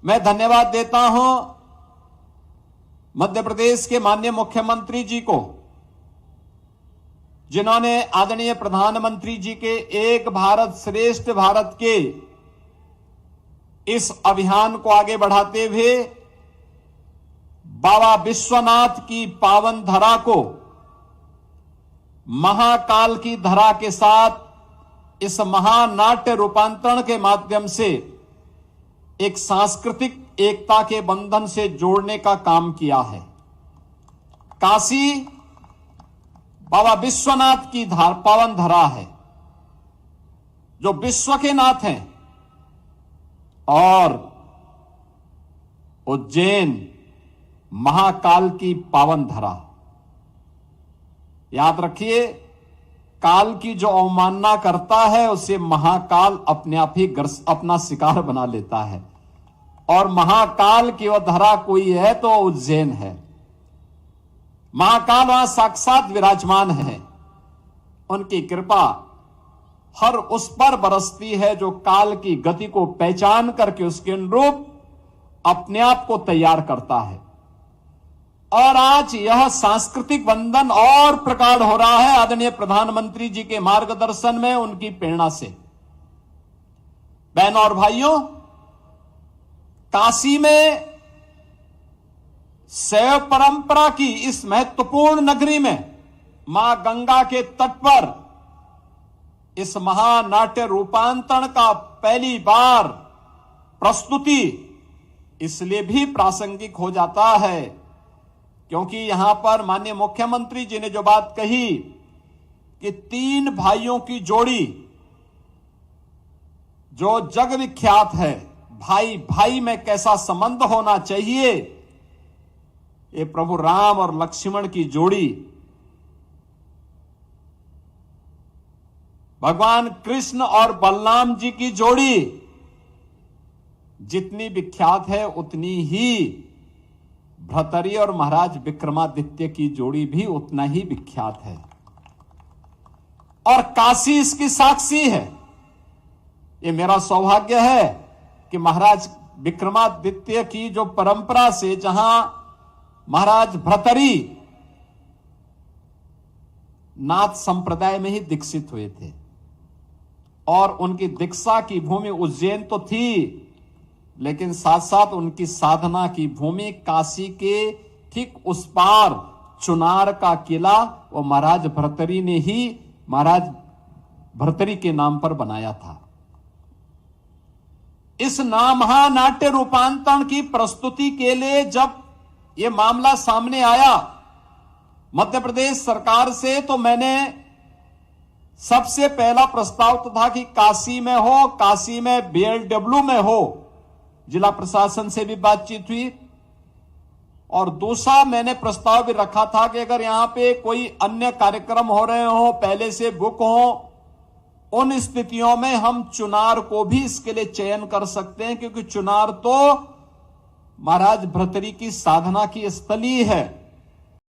मैं धन्यवाद देता हूं मध्य प्रदेश के माननीय मुख्यमंत्री जी को, जिन्होंने आदरणीय प्रधानमंत्री जी के एक भारत श्रेष्ठ भारत के इस अभियान को आगे बढ़ाते हुए बाबा विश्वनाथ की पावन धरा को महाकाल की धरा के साथ इस महानाट्य रूपांतरण के माध्यम से एक सांस्कृतिक एकता के बंधन से जोड़ने का काम किया है। काशी बाबा विश्वनाथ की पावन धरा है, जो विश्व के नाथ हैं, और उज्जैन महाकाल की पावन धरा। याद रखिए, काल की जो अवमानना करता है उसे महाकाल अपने आप ही अपना शिकार बना लेता है, और महाकाल की वह धरा कोई है तो उज्जैन है। महाकाल वहां साक्षात विराजमान है। उनकी कृपा हर उस पर बरसती है जो काल की गति को पहचान करके उसके अनुरूप अपने आप को तैयार करता है। और आज यह सांस्कृतिक बंधन और प्रगाढ़ हो रहा है आदरणीय प्रधानमंत्री जी के मार्गदर्शन में, उनकी प्रेरणा से। बहनों और भाइयों, काशी में शैव परंपरा की इस महत्वपूर्ण नगरी में मां गंगा के तट पर इस महानाट्य रूपांतरण का पहली बार प्रस्तुति इसलिए भी प्रासंगिक हो जाता है क्योंकि यहां पर माननीय मुख्यमंत्री जी ने जो बात कही कि 3 भाइयों की जोड़ी जो जग विख्यात है, भाई भाई में कैसा संबंध होना चाहिए, ये प्रभु राम और लक्ष्मण की जोड़ी, भगवान कृष्ण और बलराम जी की जोड़ी जितनी विख्यात है उतनी ही भ्रतरी और महाराज विक्रमादित्य की जोड़ी भी उतना ही विख्यात है। और काशी इसकी साक्षी है। ये मेरा सौभाग्य है कि महाराज विक्रमादित्य की जो परंपरा से, जहां महाराज भ्रतरी नाथ संप्रदाय में ही दीक्षित हुए थे और उनकी दीक्षा की भूमि उज्जैन तो थी, लेकिन साथ साथ उनकी साधना की भूमि काशी के ठीक उस पार चुनार का किला वो महाराज भर्तरी ने ही महाराज भर्तरी के नाम पर बनाया था। इस महानाट्य रूपांतरण की प्रस्तुति के लिए जब ये मामला सामने आया मध्य प्रदेश सरकार से, तो मैंने सबसे पहला प्रस्ताव तो था कि काशी में हो, काशी में बीएलडब्ल्यू में हो। जिला प्रशासन से भी बातचीत हुई और दूसरा मैंने प्रस्ताव भी रखा था कि अगर यहां पे कोई अन्य कार्यक्रम हो रहे हो, पहले से बुक हो, उन स्थितियों में हम चुनार को भी इसके लिए चयन कर सकते हैं, क्योंकि चुनार तो महाराज भर्तरी की साधना की स्थली है।